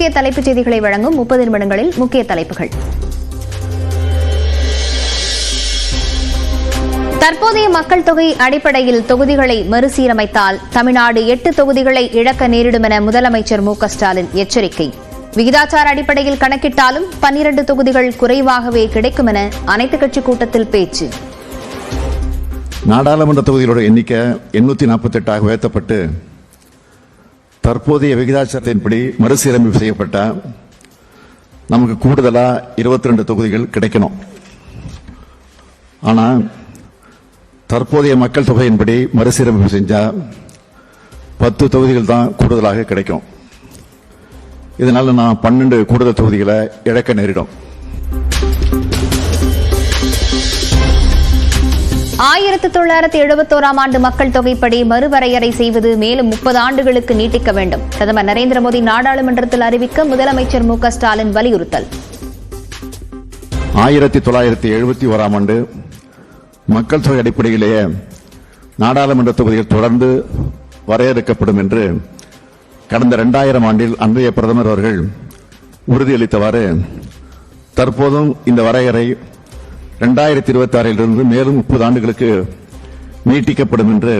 முக்கிய தலைப்புச் செய்திகளை வழங்கும் 30 நிமிடங்களில் முக்கிய தலைப்புகள். தற்போதைய மக்கள் தொகை அடிப்படையில் தொகுதிகளை மறுசீரமைத்தால் தமிழ்நாடு 8 தொகுதிகளை இழக்க நேரிடும் என முதலமைச்சர் மு க ஸ்டாலின் எச்சரிக்கை. விகிதாச்சார அடிப்படையில் கணக்கிட்டாலும் 12 தொகுதிகள் குறைவாகவே கிடைக்கும் என அனைத்துக் கட்சி கூட்டத்தில் பேச்சு. நாடாளுமன்ற தொகுதிகளோட எண்ணிக்கை 848 உயர்த்தப்பட்டு தற்போதைய விகிதாச்சாரத்தின்படி மறுசீரமைப்பு செய்யப்பட்ட நமக்கு கூடுதலா 22 தொகுதிகள் கிடைக்கணும். ஆனா தற்போதைய மக்கள் தொகையின்படி மறுசீரமைப்பு செஞ்சா 10 தொகுதிகள் தான் கூடுதலாக கிடைக்கும். இதனால நான் 12 கூடுதல் தொகுதிகளை இழக்க நேரிடும். 1971ஆம் ஆண்டு மக்கள் தொகைப்படி மறுவரையறை செய்வது மேலும் 30 ஆண்டுகளுக்கு நீட்டிக்க வேண்டும். பிரதமர் நரேந்திர மோடி நாடாளுமன்றத்தில் அறிவிக்க முதலமைச்சர் மு க ஸ்டாலின் வலியுறுத்தல். 1971ஆம் ஆண்டு மக்கள் தொகை அடிப்படையிலேயே நாடாளுமன்ற தொகுதிகள் தொடர்ந்து வரையறுக்கப்படும் என்று கடந்த 2000 ஆண்டில் அன்றைய பிரதமர் அவர்கள் உறுதியளித்தவாறு தற்போதும் இந்த வரையறை 2026 மேலும் 30 ஆண்டுகளுக்கு நீட்டிக்கப்படும் என்று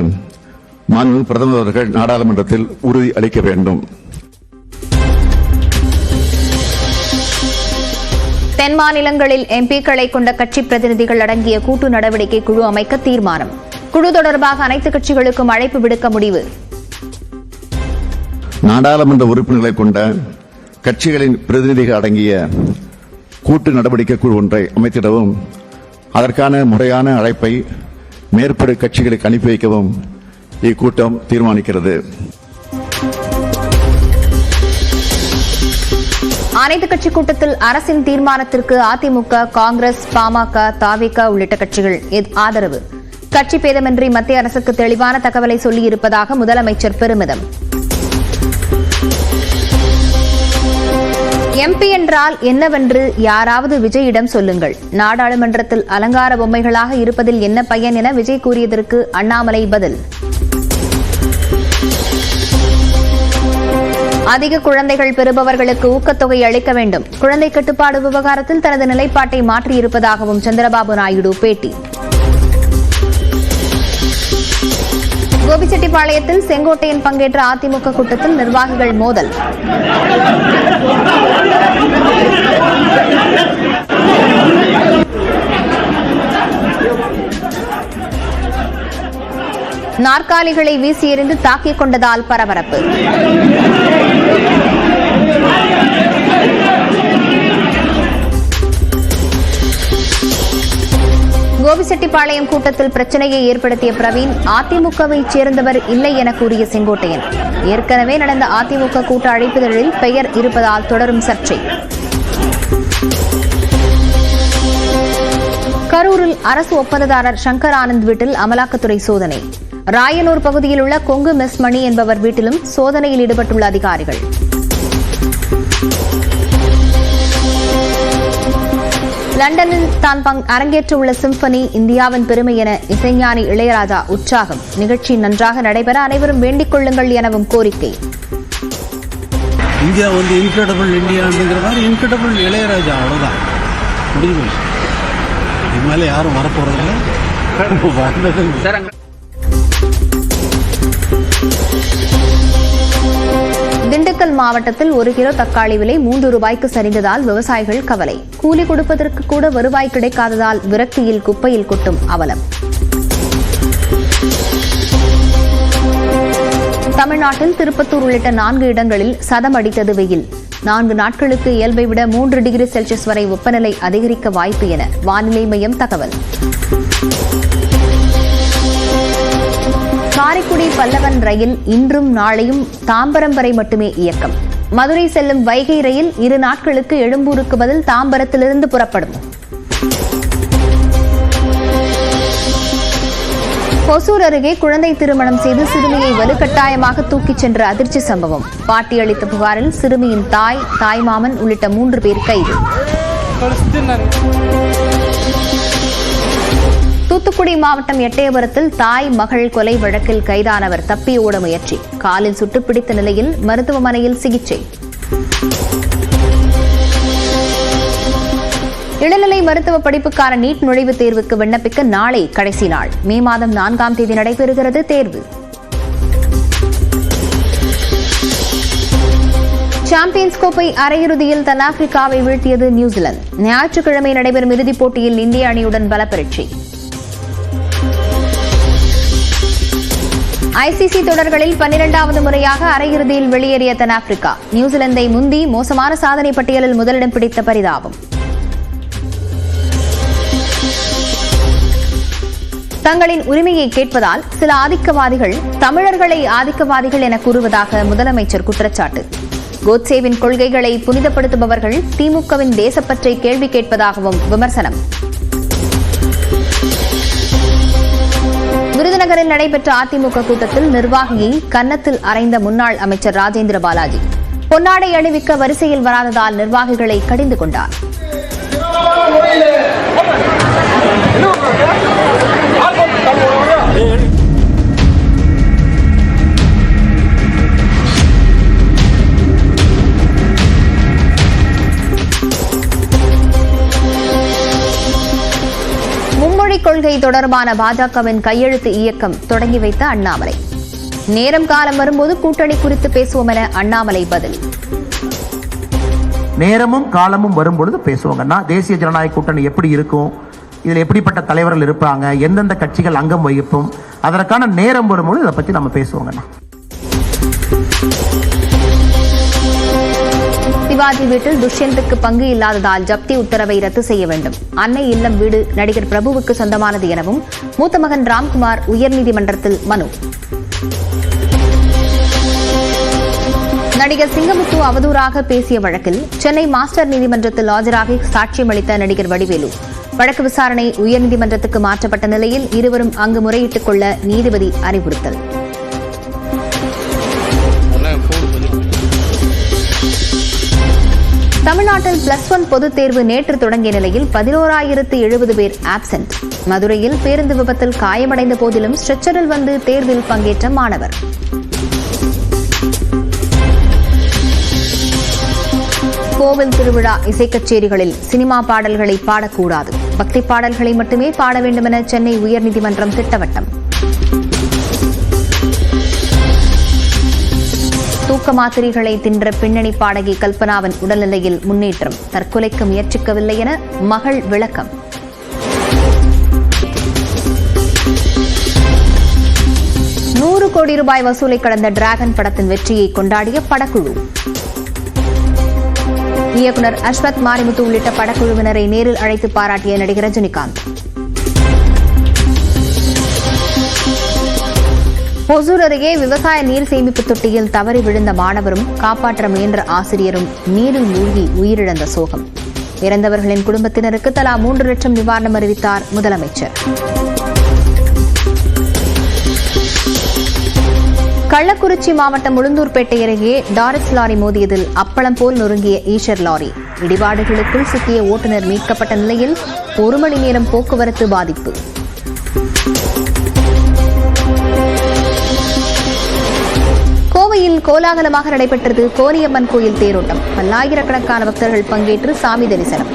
மாண்புமிகு பிரதமர் அவர்கள் நாடாளுமன்றத்தில் உறுதி அளிக்க வேண்டும். தென் மாநிலங்களில் எம்பிக்களை கொண்ட கட்சி பிரதிநிதிகள் அடங்கிய கூட்டு நடவடிக்கை குழு அமைக்க தீர்மானம். குழு தொடர்பாக அனைத்து கட்சிகளுக்கும் அழைப்பு விடுக்க முடிவு. நாடாளுமன்ற உறுப்பினர்களை கொண்ட கட்சிகளின் பிரதிநிதிகள் அடங்கிய கூட்டு நடவடிக்கை குழு ஒன்றை அமைத்திடவும் அதற்கான முறையான அழைப்பை மேற்படி கட்சிகளுக்கு அனுப்பி வைக்கவும் இக்கூட்டம் தீர்மானிக்கிறது. அனைத்துக் கட்சி கூட்டத்தில் அரசின் தீர்மானத்திற்கு அதிமுக, காங்கிரஸ், பாமக, தவிக உள்ளிட்ட கட்சிகள் ஆதரவு. கட்சி பேதமின்றி மத்திய அரசுக்கு தெளிவான தகவலை சொல்லியிருப்பதாக முதலமைச்சர் பெருமிதம். எம்பி என்றால் என்னவென்று யாராவது விஜயிடம் சொல்லுங்கள். நாடாளுமன்றத்தில் அலங்கார பொம்மைகளாக இருப்பதில் என்ன பயன் என விஜய் கூறியதற்கு அண்ணாமலை பதில். அதிக குழந்தைகள் பெறுபவர்களுக்கு ஊக்கத்தொகை அளிக்க வேண்டும். குழந்தை கட்டுப்பாடு விவகாரத்தில் தனது நிலைப்பாட்டை மாற்றியிருப்பதாகவும் சந்திரபாபு நாயுடு பேட்டி. கோபிச்செட்டிப்பாளையத்தில் செங்கோட்டையன் பங்கேற்ற அதிமுக கூட்டத்தில் நிர்வாகிகள் மோதல். நாற்காலிகளை வீசி எறிந்து தாக்கிக் கொண்டதால் பரபரப்பு. கோபிச்செட்டிப்பாளையம் கூட்டத்தில் பிரச்சனையை ஏற்படுத்திய பிரவீன் அதிமுகவை சேர்ந்தவர் இல்லை என கூறிய செங்கோட்டையன். ஏற்கனவே நடந்த அதிமுக கூட்ட அழைப்புதலில் பெயர் இருப்பதால் தொடரும் சர்ச்சை. கரூரில் அரசு ஒப்பந்ததாரர் சங்கர் ஆனந்த் வீட்டில் அமலாக்கத்துறை சோதனை. ராயனூர் பகுதியில் உள்ள கொங்கு மெஸ் மணி என்பவர் வீட்டிலும் சோதனையில் ஈடுபட்டுள்ள அதிகாரிகள். லண்டனில் தான் அரங்கேற்றுள்ள சிம்பனி இந்தியாவின் பெருமை என இசைஞானி இளையராஜா உற்சாகம். நிகழ்ச்சி நன்றாக நடைபெற அனைவரும் வேண்டிக் கொள்ளுங்கள் எனவும் கோரிக்கை. இந்தியா இன்கிரெடிபிள் இந்தியாங்கிற மாதிரி இன்கிரெடிபிள் இளையராஜா அவ்வளவுதான் முடிவு. இது மேல யாரும் வரப்போறதில்லை. திண்டுக்கல் மாவட்டத்தில் 1 கிலோ தக்காளி விலை 3 ரூபாய்க்கு சரிந்ததால் விவசாயிகள் கவலை. கூலி கொடுப்பதற்கு கூட வருவாய் கிடைக்காததால் விரக்தியில் குப்பையில் கொட்டும் அவலம். தமிழ்நாட்டில் திருப்பத்தூர் உள்ளிட்ட 4 இடங்களில் சதம் அடித்தது வெயில். 4 நாட்களுக்கு இயல்பை விட 3 டிகிரி செல்சியஸ் வரை வெப்பநிலை அதிகரிக்க வாய்ப்பு என வானிலை மையம் தகவல். காரைக்குடி பல்லவன் ரயில் இன்றும் நாளையும் தாம்பரம் வரை மட்டுமே இயக்கம். மதுரை செல்லும் வைகை ரயில் 2 நாட்களுக்கு எழும்பூருக்கு பதில் தாம்பரத்திலிருந்து புறப்படும். ஒசூர் அருகே குழந்தை திருமணம் செய்து சிறுமியை வலுக்கட்டாயமாக தூக்கிச் சென்ற அதிர்ச்சி சம்பவம். பாட்டி அளித்த புகாரில் சிறுமியின் தாய், தாய்மாமன் உள்ளிட்ட 3 பேர் கைது. தூத்துக்குடி மாவட்டம் எட்டயபுரத்தில் தாய் மகள் கொலை வழக்கில் கைதானவர் தப்பி ஓட முயற்சி. காலில் சுட்டுப்பிடித்த நிலையில் மருத்துவமனையில் சிகிச்சை. இளநிலை மருத்துவ படிப்புக்கான நீட் நுழைவுத் தேர்வுக்கு விண்ணப்பிக்க நாளை கடைசி நாள். மே மாதம் 4ஆம் தேதி நடைபெறுகிறது தேர்வு. சாம்பியன்ஸ் கோப்பை அரையிறுதியில் தென்னாப்பிரிக்காவை வீழ்த்தியது நியூசிலாந்து. ஞாயிற்றுக்கிழமை நடைபெறும் இறுதிப் போட்டியில் இந்திய அணியுடன் பலப்பரீட்சை. ஐசிசி தொடர்களில் 12வது முறையாக அரையிறுதியில் வெளியேறிய தென்னாப்பிரிக்கா நியூசிலாந்தை முந்தி மோசமான சாதனை பட்டியலில் முதலிடம் பிடித்த பரிதாபம். தங்களின் உரிமையை கேட்பதால் சில ஆதிக்கவாதிகள் தமிழர்களை ஆதிக்கவாதிகள் என கூறுவதாக முதலமைச்சர் குற்றச்சாட்டு. கோட்சேவின் கொள்கைகளை புனிதப்படுத்துபவர்கள் திமுகவின் தேசப்பற்றை கேள்வி கேட்பதாகவும் விமர்சனம். விருதுநகரில் நடைபெற்ற அதிமுக கூட்டத்தில் நிர்வாகியை கன்னத்தில் அறைந்த முன்னாள் அமைச்சர் ராஜேந்திர பாலாஜி பொன்னாடை அணிவிக்க வரிசையில் வராததால் நிர்வாகிகளை கடிந்து கொண்டார். மும்மொழிக் கொள்கை தொடர்பான பாஜகவின் கையெழுத்து இயக்கம் தொடங்கி வைத்த அண்ணாமலை. நேரம் காலம் வரும்போது கூட்டணி குறித்து பேசுவோம் என அண்ணாமலை பதில். நேரமும் காலமும் வரும்பொழுது பேசுவாங்கன்னா தேசிய ஜனநாயக கூட்டணி எப்படி இருக்கும், இதில் எப்படிப்பட்ட தலைவர்கள் இருப்பாங்க, எந்தெந்த கட்சிகள் அங்கம் வகிப்போம், அதற்கான நேரம் வரும்பொழுது இதை பற்றி நம்ம பேசுவோங்கண்ணா. சிவாஜி வீட்டில் துஷ்யந்துக்கு பங்கு இல்லாததால் ஜப்தி உத்தரவை ரத்து செய்ய வேண்டும். அன்னை இல்லம் வீடு நடிகர் பிரபுவுக்கு சொந்தமானது எனவும் மூத்த மகன் ராம்குமார் உயர்நீதிமன்றத்தில் மனு. நடிகர் சிங்கமுத்து அவதூறாக பேசிய வழக்கில் சென்னை மாஸ்டர் நீதிமன்றத்தில் ஆஜராகி சாட்சியம் அளித்த நடிகர் வடிவேலு வழக்கு விசாரணை உயர்நீதிமன்றத்துக்கு மாற்றப்பட்ட நிலையில் இருவரும் அங்கு முறையிட்டுக் கொள்ள நீதிபதி அறிவுறுத்தல். தமிழ்நாட்டில் +1 பொதுத் தேர்வு நேற்று தொடங்கிய நிலையில் 11,070 பேர் ஆப்சென்ட். மதுரையில் பேருந்து விபத்தில் காயமடைந்த போதிலும் ஸ்ட்ரெச்சரில் வந்து தேர்வில் பங்கேற்ற மாணவர். கோவில் திருவிழா இசைக்கச்சேரிகளில் சினிமா பாடல்களை பாடக்கூடாது, பக்தி பாடல்களை மட்டுமே பாட வேண்டும் என சென்னை உயர்நீதிமன்றம் திட்டவட்டம். தூக்க மாத்திரைகளை தின்ற பின்னணி பாடகி கல்பனாவின் உடல்நிலையில் முன்னேற்றம், தற்கொலைக்கு முயற்சிக்கவில்லை என மகள் விளக்கம். ₹100 கோடி வசூலை கடந்த டிராகன் படத்தின் வெற்றியை கொண்டாடிய படக்குழு. இயக்குநர் அஸ்வத் மாரிமுத்து உள்ளிட்ட படக்குழுவினரை நேரில் அழைத்து பாராட்டிய நடிகர் ரஜினிகாந்த். ஒசூர் அருகே விவசாய நீர் சேமிப்பு தொட்டியில் தவறி விழுந்த மாணவரும் காப்பாற்ற முயன்ற ஆசிரியரும் நீரில் மூழ்கி உயிரிழந்த சோகம். இறந்தவர்களின் குடும்பத்தினருக்கு தலா 3 லட்சம் நிவாரணம் அறிவித்தார் முதலமைச்சர். கள்ளக்குறிச்சி மாவட்டம் உளுந்தூர்பேட்டை அருகே டாரிஸ் லாரி மோதியதில் அப்பளம் போல் நொறுங்கிய ஈஷர் லாரி. இடிபாடுகளுக்குள் சிக்கிய ஓட்டுநர் மீட்கப்பட்ட நிலையில் 1 மணி நேரம் போக்குவரத்து பாதிப்பு. கோவையில் கோலாகலமாக நடைபெற்றது கோரியம்மன் கோயில் தேரோட்டம். பல்லாயிரக்கணக்கான பக்தர்கள் பங்கேற்று சாமி தரிசனம்.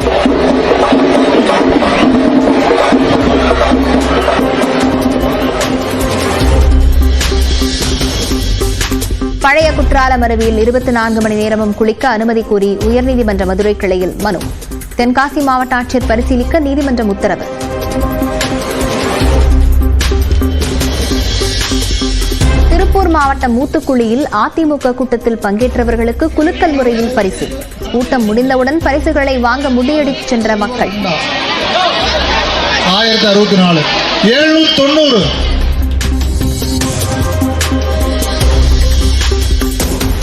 பழைய குற்றாலம் அருவியில் 24 மணி நேரமும் குளிக்க அனுமதி கோரி உயர்நீதிமன்ற மதுரை கிளையில் மனு. தென்காசி மாவட்ட ஆட்சியர் பரிசீலிக்க நீதிமன்றம் உத்தரவு. திருப்பூர் மாவட்டம் மூத்துக்குழியில் அதிமுக கூட்டத்தில் பங்கேற்றவர்களுக்கு குலுக்கல் முறையில் பரிசு. கூட்டம் முடிந்தவுடன் பரிசுகளை வாங்க முடியடித்துச் சென்ற மக்கள். 1064 790.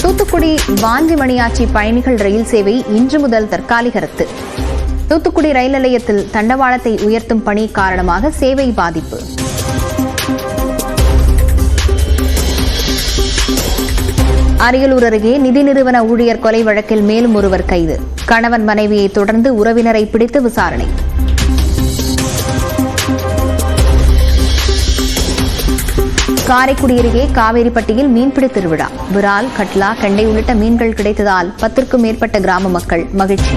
தூத்துக்குடி வாஞ்சிமணியாச்சி பயணிகள் ரயில் சேவை இன்று முதல் தற்காலிக ரத்து. தூத்துக்குடி ரயில் நிலையத்தில் தண்டவாளத்தை உயர்த்தும் பணி காரணமாக சேவை பாதிப்பு. அரியலூர் அருகே நிதி நிறுவன ஊழியர் கொலை வழக்கில் மேலும் ஒருவர் கைது. கணவன் மனைவியை தொடர்ந்து உறவினரை பிடித்து விசாரணை. காரைக்குடி அருகே காவேரிப்பட்டியில் மீன்பிடி திருவிழா. விரால், கட்லா, கெண்டை உள்ளிட்ட மீன்கள் கிடைத்ததால் 10க்கும் மேற்பட்ட கிராம மக்கள் மகிழ்ச்சி.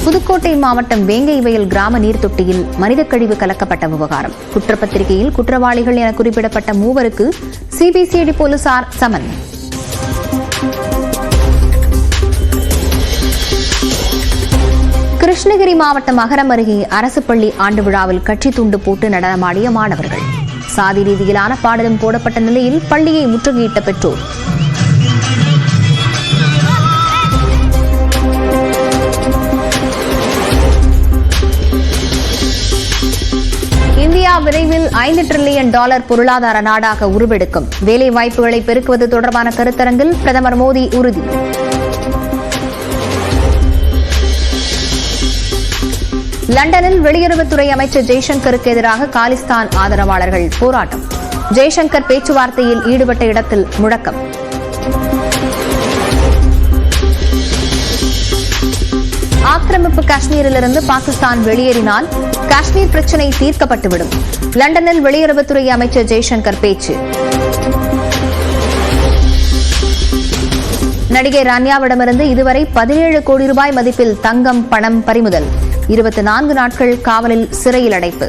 புதுக்கோட்டை மாவட்டம் வேங்கைவயல் கிராம நீர்த்தொட்டியில் மனித கழிவு கலக்கப்பட்ட விவகாரம். குற்றப்பத்திரிகையில் குற்றவாளிகள் என குறிப்பிடப்பட்ட 3 சிபிசிஐடி போலீசார் சமன். கிருஷ்ணகிரி மாவட்டம் அகரம் அருகே அரசு பள்ளி ஆண்டு விழாவில் கட்சி துண்டு போட்டு நடனமாடிய மாணவர்கள். சாதி ரீதியிலான பாடலும் போடப்பட்ட நிலையில் பள்ளியை முற்றுகையிட்ட பெற்றோர். இந்தியா விரைவில் $5 டிரில்லியன் பொருளாதார நாடாக உருவெடுக்கும். வேலை வாய்ப்புகளை பெருக்குவது தொடர்பான கருத்தரங்கில் பிரதமர் மோடி உறுதி. லண்டனில் வெளியுறவுத்துறை அமைச்சர் ஜெய்சங்கருக்கு எதிராக காலிஸ்தான் ஆதரவாளர்கள் போராட்டம். ஜெய்சங்கர் பேச்சுவார்த்தையில் ஈடுபட்ட இடத்தில் முழக்கம். ஆக்கிரமிப்பு காஷ்மீரிலிருந்து பாகிஸ்தான் வெளியேறினால் காஷ்மீர் பிரச்சினை தீர்க்கப்பட்டுவிடும். லண்டனில் வெளியுறவுத்துறை அமைச்சர் ஜெய்சங்கர் பேச்சு. நடிகை ரான்யாவிடமிருந்து இதுவரை 17 கோடி ரூபாய் மதிப்பில் தங்கம், பணம் பறிமுதல். 24 நாட்கள் காவலில் சிறையில் அடைப்பு.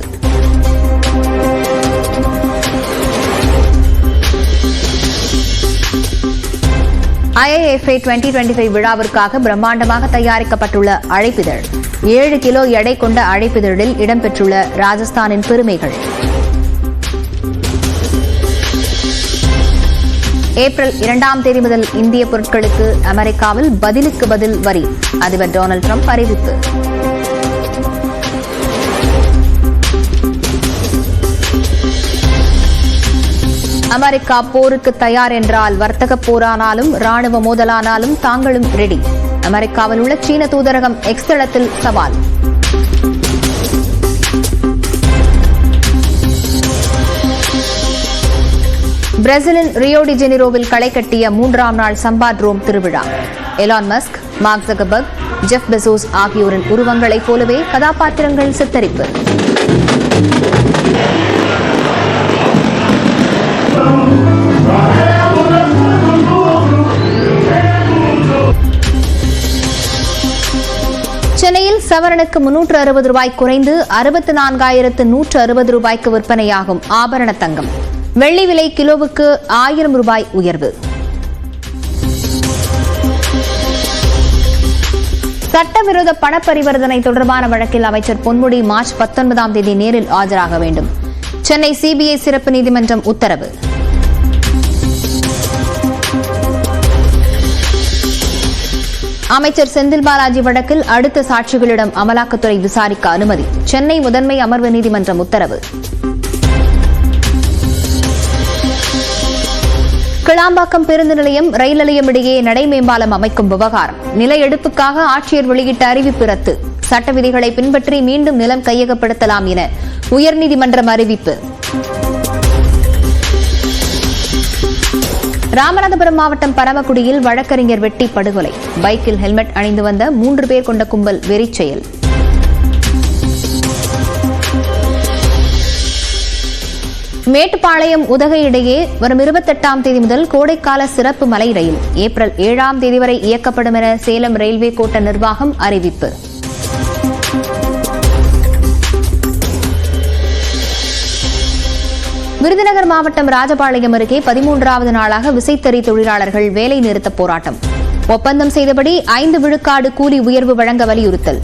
IIFA 2025 விழாவிற்காக பிரம்மாண்டமாக தயாரிக்கப்பட்டுள்ள அழைப்பிதழ். 7 கிலோ எடை கொண்ட அழைப்பிதழில் இடம்பெற்றுள்ள ராஜஸ்தானின் பெருமைகள். ஏப்ரல் 2ஆம் தேதி முதல் இந்திய பொருட்களுக்கு அமெரிக்காவில் பதிலுக்கு பதில் வரி. அதிபர் டொனால்டு டிரம்ப் அறிவிப்பு. அமெரிக்கா போருக்கு தயார் என்றால் வர்த்தக போரானாலும் ராணுவ மோதலானாலும் தாங்களும் ரெடி. அமெரிக்காவில் உள்ள சீன தூதரகம் எக்ஸ் தளத்தில் சவால். பிரேசிலின் ரியோ டி ஜெனிரோவில் களை கட்டிய 3ஆம் நாள் சம்பா ட்ரோம் திருவிழா. Elon Musk, mark Zuckerberg, Jeff Bezos ஆகியோரின் உருவங்களைப் போலவே கதாபாத்திரங்கள் சித்தரிப்பு. சென்னையில் சவரனுக்கு $360 குறைந்து 64,160 ரூபாய்க்கு விற்பனையாகும் ஆபரண தங்கம். வெள்ளி விலை கிலோவுக்கு $1000 உயர்வு. சட்டவிரோத பண பரிவர்த்தனை தொடர்பான வழக்கில் அமைச்சர் பொன்முடி மார்ச் 19ஆம் தேதி நேரில் ஆஜராக வேண்டும். சென்னை சிபிஐ சிறப்பு நீதிமன்றம் உத்தரவு. அமைச்சர் செந்தில் பாலாஜி வழக்கில் அடுத்த சாட்சிகளிடம் அமலாக்கத்துறை விசாரிக்க அனுமதி. சென்னை முதன்மை அமர்வு நீதிமன்றம் உத்தரவு. கிளாம்பாக்கம் பேருந்து நிலையம், ரயில் நிலையம் இடையே நடைமேம்பாலம் அமைக்கும் விவகாரம். நில எடுப்புக்காக ஆட்சியர் வெளியிட்ட அறிவிப்பு ரத்து. சட்ட விதிகளை பின்பற்றி மீண்டும் நிலம் கையகப்படுத்தலாம் என உயர்நீதிமன்றம் அறிவிப்பு. ராமநாதபுரம் மாவட்டம் பரமக்குடியில் வழக்கறிஞர் வெட்டி படுகொலை. பைக்கில் ஹெல்மெட் அணிந்து வந்த 3 பேர் கொண்ட கும்பல் வெறிச்செயல். மேட்டுப்பாளையம் உதகை இடையே வரும் 28ஆம் தேதி முதல் கோடைக்கால சிறப்பு மலை ரயில் ஏப்ரல் 7ஆம் தேதி வரை இயக்கப்படும் என சேலம் ரயில்வே கோட்ட நிர்வாகம் அறிவிப்பு. விருதுநகர் மாவட்டம் ராஜபாளையம் அருகே 13வது நாளாக விசைத்தறி தொழிலாளர்கள் வேலை நிறுத்த போராட்டம். ஒப்பந்தம் செய்தபடி 5 விழுக்காடு கூலி உயர்வு வழங்க வலியுறுத்தல்.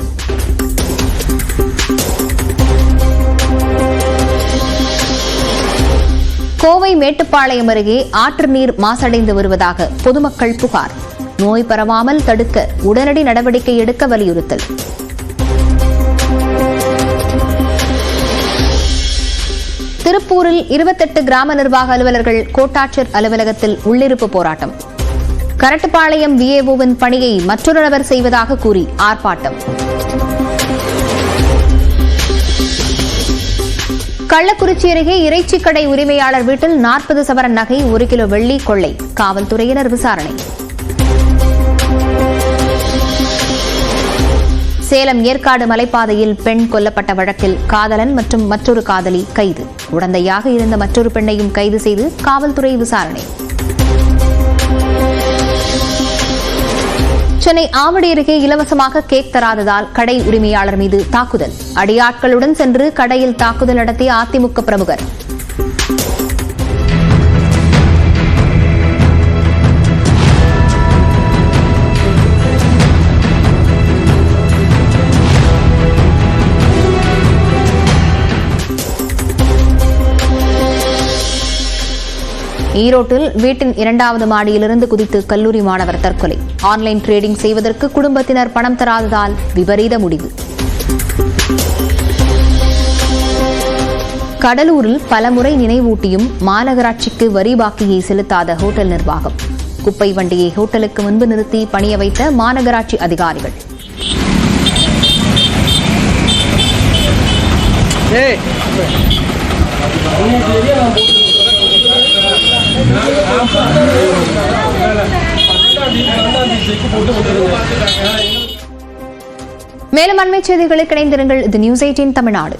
கோவை மேட்டுப்பாளையம் அருகே ஆற்று நீர் மாசடைந்து வருவதாக பொதுமக்கள் புகார். நோய் பரவாமல் தடுக்க உடனடி நடவடிக்கை எடுக்க வலியுறுத்தல். திருப்பூரில் 28 கிராம நிர்வாக அலுவலர்கள் கோட்டாட்சியர் அலுவலகத்தில் உள்ளிருப்பு போராட்டம். கரட்டுப்பாளையம் விஏஓவின் பணியை மற்றொரு நபர் செய்வதாக கூறி ஆர்ப்பாட்டம். கள்ளக்குறிச்சி அருகே இறைச்சி கடை உரிமையாளர் வீட்டில் 40 சவரன் நகை, 1 கிலோ வெள்ளி கொள்ளை. காவல்துறையினர் விசாரணை. சேலம் ஏற்காடு மலைப்பாதையில் பெண் கொல்லப்பட்ட வழக்கில் காதலன் மற்றும் மற்றொரு காதலி கைது. உடந்தையாக இருந்த மற்றொரு பெண்ணையும் கைது செய்து காவல்துறை விசாரணை. சென்னை ஆவடி அருகே இலவசமாக கேக் தராததால் கடை உரிமையாளர் மீது தாக்குதல். அடியாட்களுடன் சென்று கடையில் தாக்குதல் நடத்திய அதிமுக பிரமுகர். ஈரோட்டில் வீட்டின் 2வது மாடியிலிருந்து குதித்து கல்லூரி மாணவர் தற்கொலை. ஆன்லைன் ட்ரேடிங் செய்வதற்கு குடும்பத்தினர் பணம் தராததால் விபரீத முடிவு. கடலூரில் பலமுறை நினைவூட்டியும் மாநகராட்சிக்கு வரி பாக்கியை செலுத்தாத ஹோட்டல் நிர்வாகம். குப்பை வண்டியை ஹோட்டலுக்கு முன்பு நிறுத்தி பணிய வைத்த மாநகராட்சி அதிகாரிகள். மேலும் அண்மைச் செய்திகளுக்கு இணைந்திருங்கள். இது நியூஸ் 18 தமிழ்நாடு.